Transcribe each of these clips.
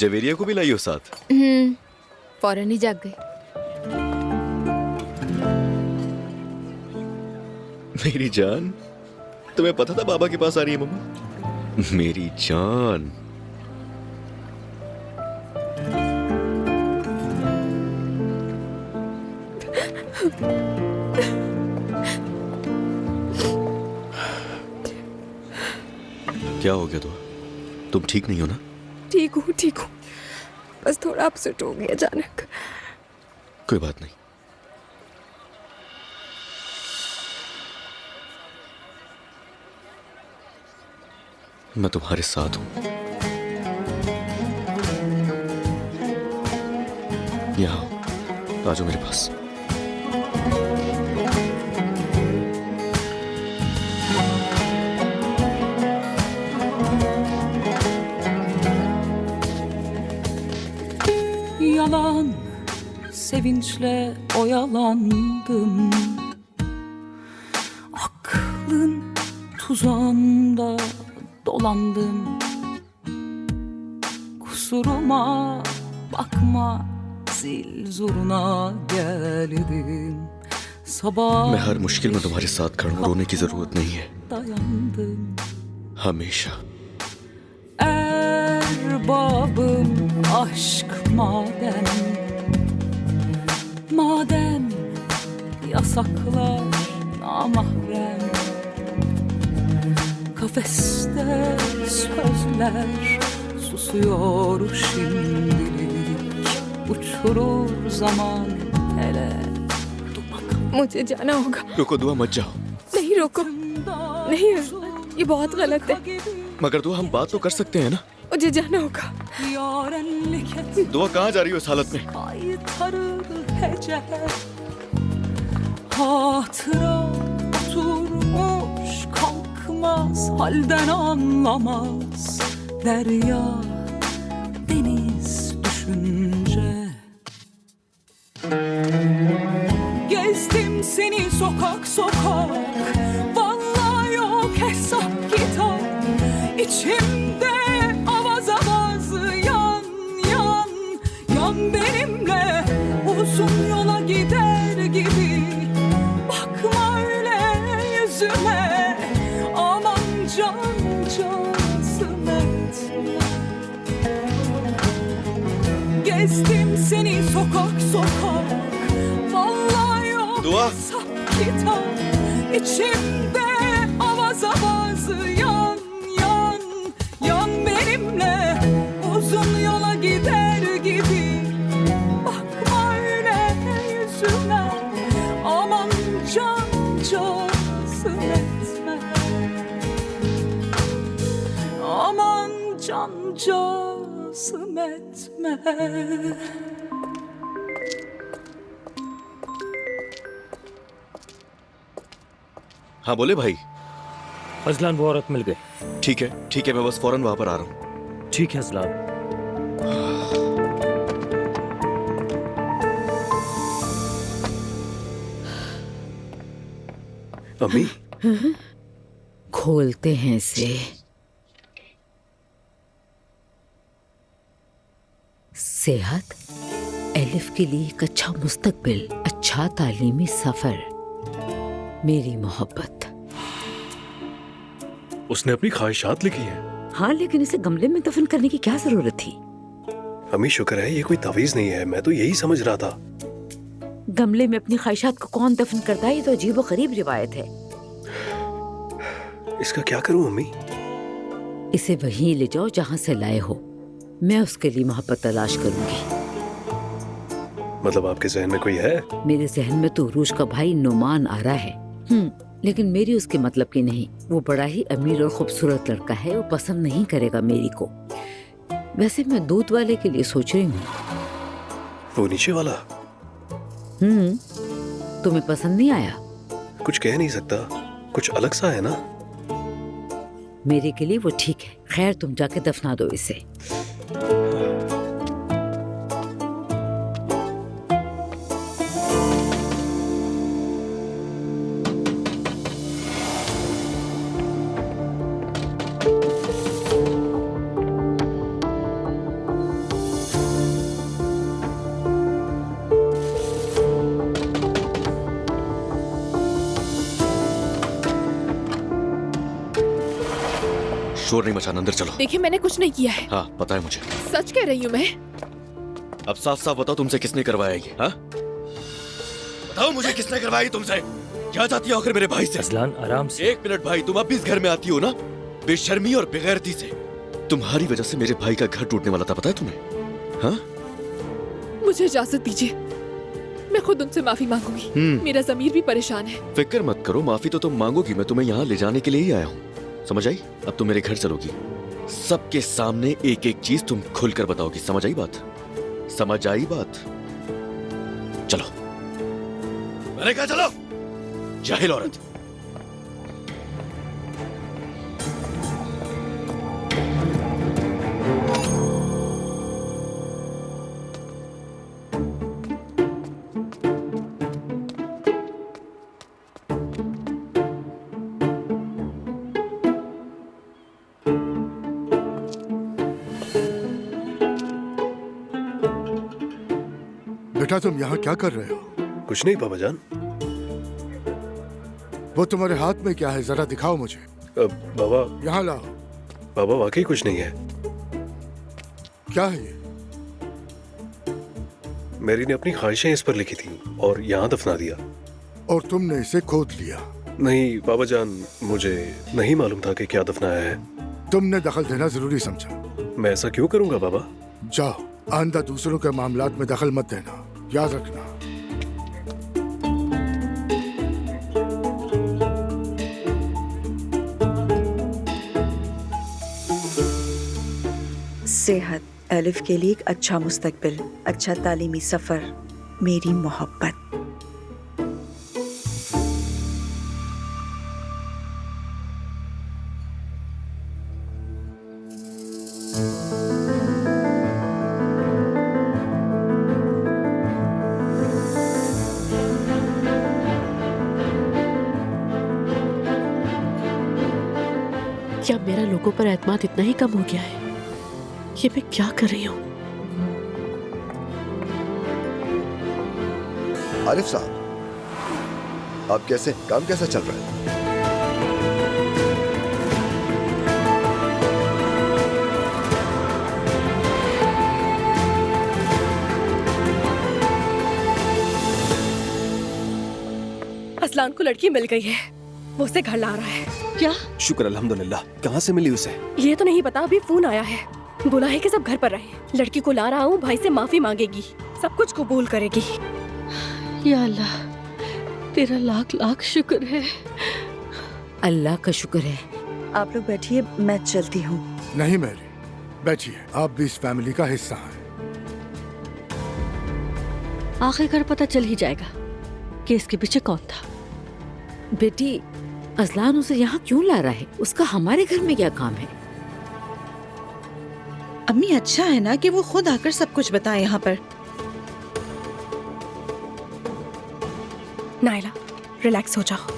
जवेरिया को भी लाइयो साथ? फौरन ही जाग गए। मेरी जान, तुम्हें पता था बाबा के पास आ रही है मम्मा? मेरी जान। क्या हो गया तुम ठीक नहीं हो ना? ठीक हूँ, बस थोड़ा अपसेट हो गया अचानक। कोई बात नहीं। मैं तुम्हारे साथ हूं। यहाँ आओ, आ जाओ मेरे पास। Yalan sevinçle oyalandım, aklın tuzağında dolandım. Kusuruma bakma, zil zurna geldim. Sabah मैं हर मुश्किल में तुम्हारे साथ खड़ा हूं, रोने की जरूरत नहीं है। dayandım. हमेशा। Erbabım aşk madem yasaklar namahrem, kafeste sözler susuyor şimdilik, uçurur zaman hele dumak. मुझे जाना होगा। रुको दुआ, मत जाओ। नहीं रोको, नहीं, ये बहुत गलत है। मगर दुआ, हम बात तो कर सकते हैं ना? मुझे जाना होगा। दुआ, कहाँ जा रही हो इस हालत में? Hatıra oturmuş kalkmaz, halden anlamaz derya deniz düşünce. Gezdim seni sokak sokak, vallahi yok hesap kitap. İçimde avaz avaz yan yan yan benimle, uzun yola gider gibi. Bakma öyle yüzüme, aman cancağızım etme. Gezdim seni sokak sokak, vallahi yok Dua. hesap kitap. İçimde avaz avaz yan yan yan benimle, uzun yola gider gibi. Bakma öyle yüzüme, aman cancağızım etme. Aman cancağızım etme. हाँ बोले भाई। Azlan, वो औरत मिल गई। ठीक है, मैं बस फौरन वहां पर आ रहा हूँ। ठीक है अजलान। अम्मी, खोलते हैं इसे। सेहत, एलिफ के लिए एक अच्छा मुस्तकबिल, अच्छा तालीमी सफर, मेरी मोहब्बत। उसने अपनी ख्वाहिशात लिखी है। हाँ, लेकिन इसे गमले में दफन करने की क्या जरूरत थी? अम्मी शुक्र है ये कोई तावीज नहीं है, मैं तो यही समझ रहा था। गमले में अपनी ख्वाहिशात को कौन दफन करता है? ये तो अजीब और गरीब रिवायत है। इसका क्या करूं अम्मी? इसे वहीं ले जाओ जहाँ से लाए हो। मैं उसके लिए मोहब्बत तलाश करूंगी। मतलब आपके जहन में कोई है? मेरे जहन में तो उरूज का भाई नुमान आ रहा है। लेकिन मेरी उसके मतलब की नहीं। वो बड़ा ही अमीर और खूबसूरत लड़का है, वो पसंद नहीं करेगा मेरी को। वैसे मैं दूध वाले के लिए सोच रही हूँ। वो नीचे वाला? तुम्हें पसंद नहीं आया? कुछ कह नहीं सकता, कुछ अलग सा है ना। मेरे के लिए वो ठीक है। खैर, तुम जाके दफना दो इसे। शोर नहीं मचाना, अंदर चलो। देखिए मैंने कुछ नहीं किया है, हाँ पता है मुझे। सच कह रही हूँ मैं। अब साफ साफ बताओ तुमसे किसने करवाया ये? हाँ बताओ मुझे, किसने करवाया तुमसे? क्या चाहती हो आखिर मेरे भाई से? अजलान आराम से। एक मिनट भाई, तुम अब भी इस घर में आती हो ना बेशर्मी और बेगैरती से। तुम्हारी वजह से मेरे भाई का घर टूटने वाला था, पता है तुम्हें? हाँ मुझे इजाजत दीजिए, मैं खुद उनसे माफी मांगूंगी। मेरा जमीर भी परेशान है। फिक्र मत करो, माफी तो तुम मांगोगी, मैं तुम्हें यहाँ ले जाने के लिए ही आया हूँ। समझ आई? अब तुम मेरे घर चलोगी, सबके सामने एक एक चीज तुम खुलकर बताओगी। समझ आई बात? समझ आई बात? चलो, मैंने कहा चलो। जाहिल औरत। बेटा तुम यहाँ क्या कर रहे हो? कुछ नहीं पापा जान। वो तुम्हारे हाथ में क्या है, जरा दिखाओ मुझे। बाबा, यहाँ लाओ। बाबा वाकई कुछ नहीं है। क्या है ये? मेरी ने अपनी ख्वाहिशें इस पर लिखी थी और यहाँ दफना दिया। और तुमने इसे खोद लिया? नहीं बाबा जान, मुझे नहीं मालूम था कि क्या दफनाया है। तुमने दखल देना जरूरी समझा। मैं ऐसा क्यों करूंगा बाबा? जाओ, आइंदा दूसरों के मामलात में दखल मत देना, याद रखना। सेहत, एलिफ के लिए एक अच्छा मुस्तकबिल, अच्छा तालीमी सफर, मेरी मोहब्बत। क्या मेरा लोगों पर एतमाद इतना ही कम हो गया है? ये मैं क्या कर रही हूँ? आरिफ साहब, आप कैसे, काम कैसा चल रहा है? असलान को लड़की मिल गई है, वो उसे घर ला रहा है। क्या? शुक्र अल्हम्दुलिल्लाह। कहाँ से मिली उसे? ये तो नहीं पता, अभी फोन आया है, बोला है कि सब घर पर रहे। लड़की को ला रहा हूँ, भाई से माफी मांगेगी, सब कुछ कबूल करेगी। या अल्लाह, तेरा लाख लाख शुक्र है। अल्लाह का शुक्र है। आप लोग बैठिए, मैं चलती हूँ। नहीं मैरी, बैठिए, आप भी इस फैमिली का हिस्सा हैं। आखिरकार पता चल ही जाएगा कि इसके पीछे कौन था। बेटी, अजलान उसे यहाँ क्यों ला रहा है? उसका हमारे घर में क्या काम है? अम्मी, अच्छा है ना कि वो खुद आकर सब कुछ बताए यहाँ पर। नायला, रिलैक्स हो जाओ।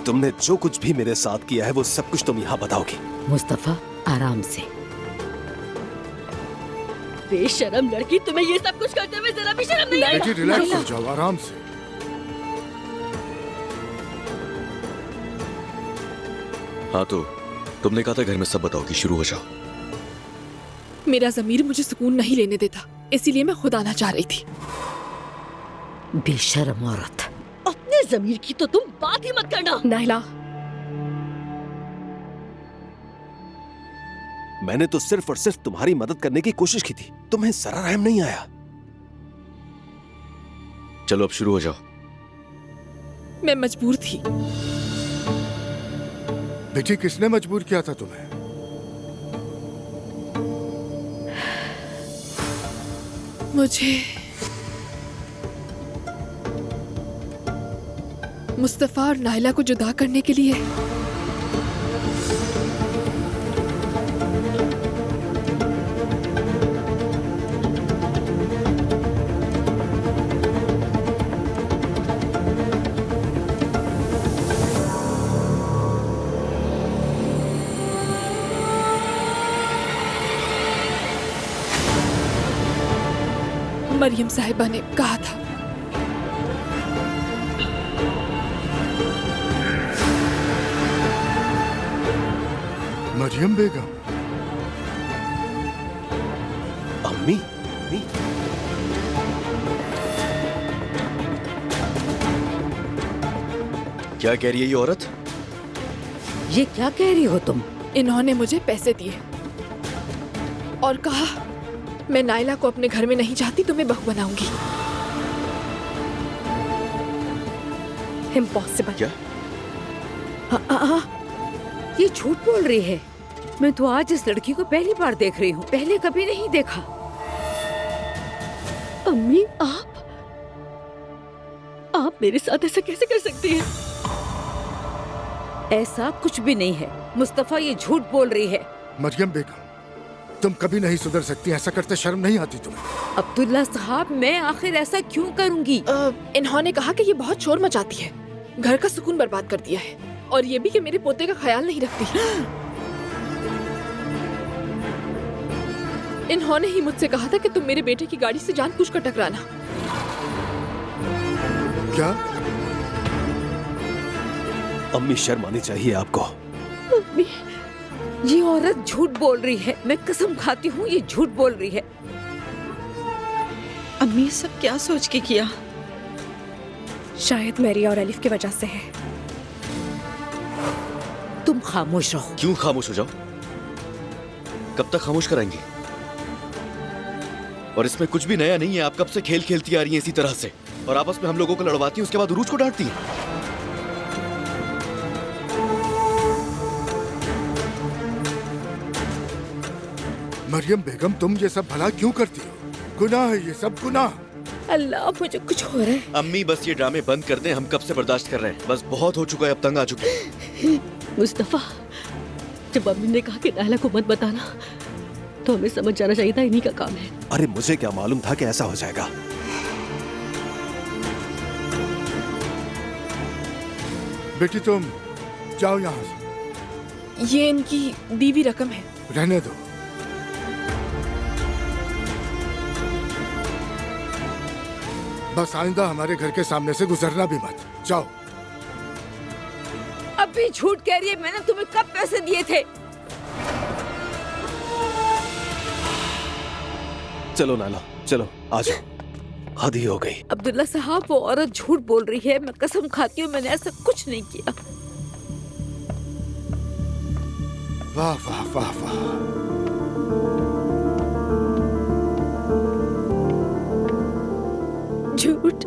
तुमने जो कुछ भी मेरे साथ किया है वो सब कुछ तुम यहाँ बताओगी। मुस्तफा, आराम से। बेशरम लड़की, तुम्हें ये सब कुछ करते हुए जरा भी शर्म नहीं आई? बेटी रिलैक्स हो जाओ, आराम से। हाँ तो तुमने कहा था घर में सब बताओगी, शुरू हो जाओ। मेरा जमीर मुझे सुकून नहीं लेने देता, इसीलिए मैं खुद आना चाह रही थी। बेशर्म औरत। अपने जमीर की तो तुम बात ही मत करना। नायला, मैंने तो सिर्फ और सिर्फ तुम्हारी मदद करने की कोशिश की थी, तुम्हें जरा रहम नहीं आया। चलो अब शुरू हो जाओ। मैं मजबूर थी। बेटी, किसने मजबूर किया था तुम्हें? मुझे मुस्तफा और नायला को जुदा करने के लिए। मरियम साहिबा ने कहा था। मरियम बेगम? अम्मी? क्या कह रही है ये औरत? ये क्या कह रही हो तुम? इन्होंने मुझे पैसे दिए और कहा मैं नायला को अपने घर में नहीं चाहती, तुम्हें बहू बनाऊंगी। इम्पॉसिबल। क्या? ये झूठ बोल रही है। मैं तो आज इस लड़की को पहली बार देख रही हूँ, पहले कभी नहीं देखा। अम्मी आप मेरे साथ ऐसा कैसे कर सकती हैं? ऐसा कुछ भी नहीं है मुस्तफा, ये झूठ बोल रही है। मरियम बेगम, तुम कभी नहीं सुधर सकती। ऐसा करते शर्म नहीं आती तुम्हें? अब्दुल्ला साहब, मैं आखिर ऐसा क्यों करूंगी? इन्होंने कहा कि ये बहुत शोर मचाती है, घर का सुकून बर्बाद कर दिया है, और ये भी कि मेरे पोते का ख्याल नहीं रखती। इन्होंने ही मुझसे कहा था कि तुम मेरे बेटे की गाड़ी से जानबूझकर टकराना। क्या? अम्मी शर्म आनी चाहिए आपको। अम्मी, ये औरत झूठ बोल रही है। मैं कसम खाती हूँ ये झूठ बोल रही है। अम्मी सब क्या सोच के किया? शायद मेरी और अलिफ की वजह से है। तुम खामोश रहो। क्यों खामोश हो जाओ? कब तक खामोश कराएंगी? और इसमें कुछ भी नया नहीं है। आप कब से खेल खेलती आ रही हैं इसी तरह से, और आपस में हम लोगों को लड़वाती हैं, उसके बाद उरूज को डांटती हैं। मरियम बेगम, तुम ये सब भला क्यों करती हो? गुनाह है ये सब, गुनाह। अल्लाह, मुझे कुछ हो रहा है। अम्मी बस ये ड्रामे बंद कर दें, हम कब से बर्दाश्त कर रहे हैं। बस बहुत हो चुका है, अब तंग आ चुके हैं। मुस्तफा, जब अम्मी ने कहा कि नायला को मत बताना, तो हमें समझ जाना चाहिए था इन्हीं का काम है। अरे मुझे क्या मालूम था कि ऐसा हो जाएगा। बेटी तुम जाओ यहाँ से। ये इनकी दी हुई रकम है। रहने दो। बस आइंदा हमारे घर के सामने से गुजरना भी मत। जाओ। अब भी झूठ कह रही है। मैंने तुम्हें कब पैसे दिए थे? चलो नाला, चलो आ जाओ, हद ही हो गई। अब्दुल्ला साहब, वो औरत झूठ बोल रही है। मैं कसम खाती हूँ मैंने ऐसा कुछ नहीं किया। वाह वाह वाह वाह। झूठ।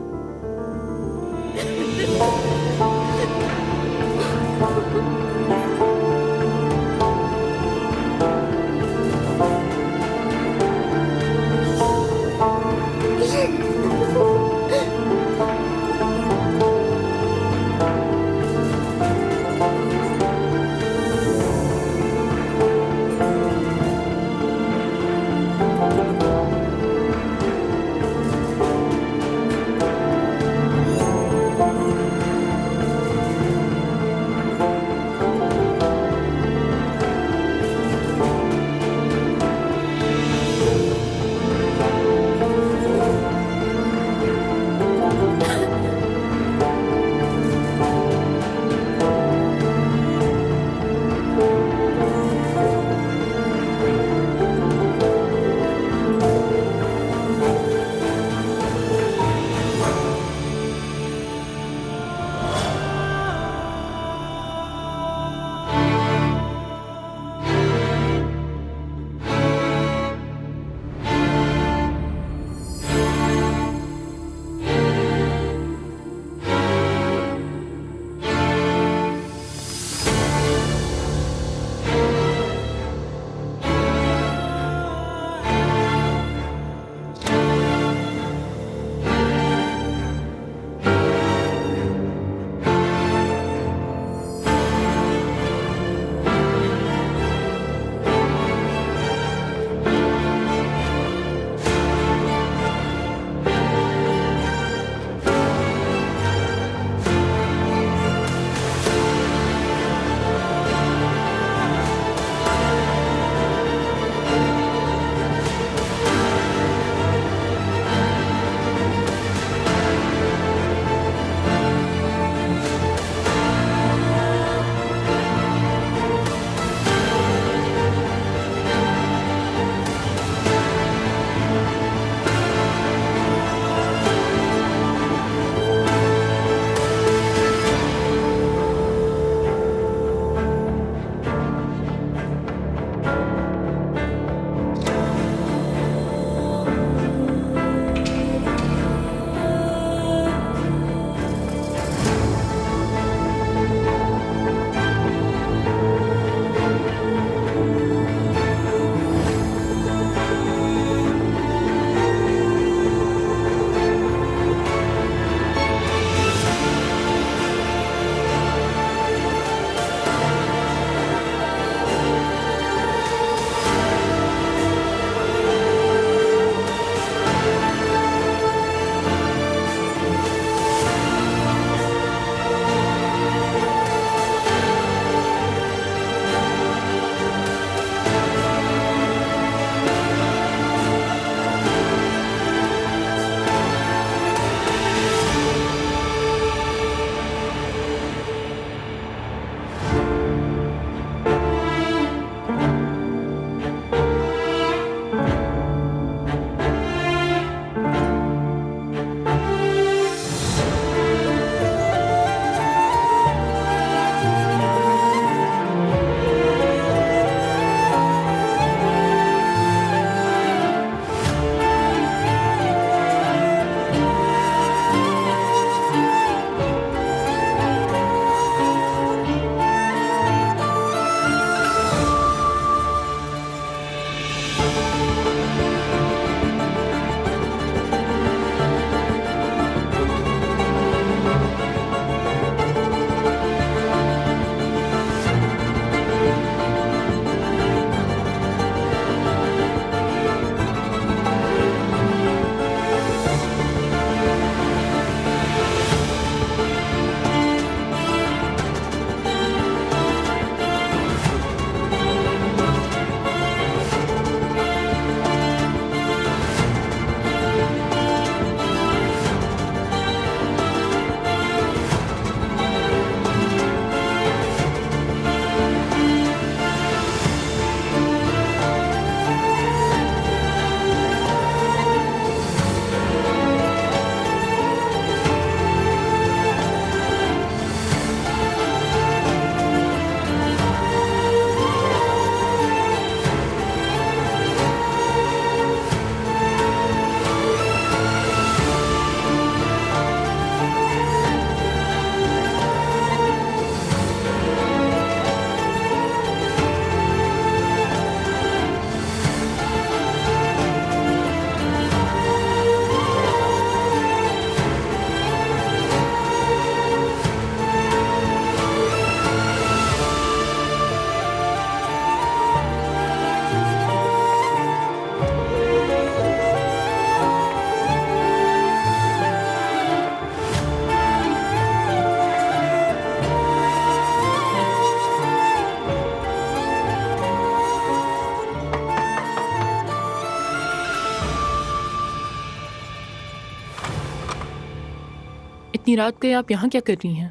इतनी रात गए आप यहाँ क्या कर रही हैं?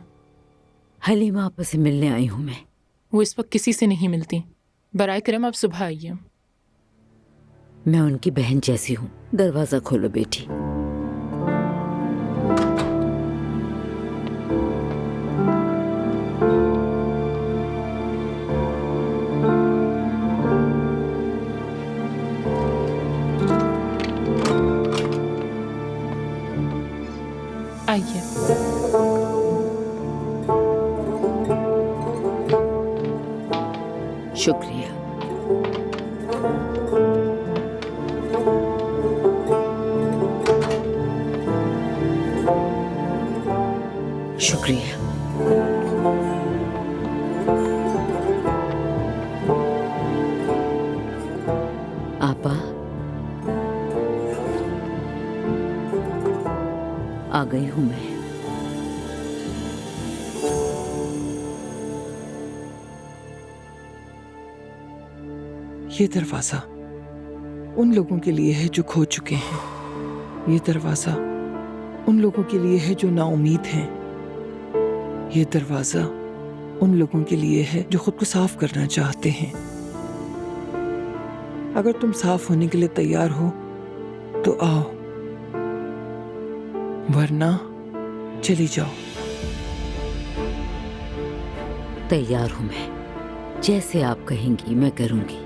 हलीमा आपा से मिलने आई हूँ मैं। वो इस वक्त किसी से नहीं मिलती। बराए करम आप सुबह आइए। मैं उनकी बहन जैसी हूँ। दरवाजा खोलो बेटी। आइए। शुक्रिया। शुक्रिया। आपा आ गई हूं मैं। ये दरवाजा उन लोगों के लिए है जो खो चुके हैं। ये दरवाजा उन लोगों के लिए है जो नाउमीद हैं। ये दरवाजा उन लोगों के लिए है जो खुद को साफ करना चाहते हैं। अगर तुम साफ होने के लिए तैयार हो तो आओ, वरना चली जाओ। तैयार हूं मैं। जैसे आप कहेंगी मैं करूंगी।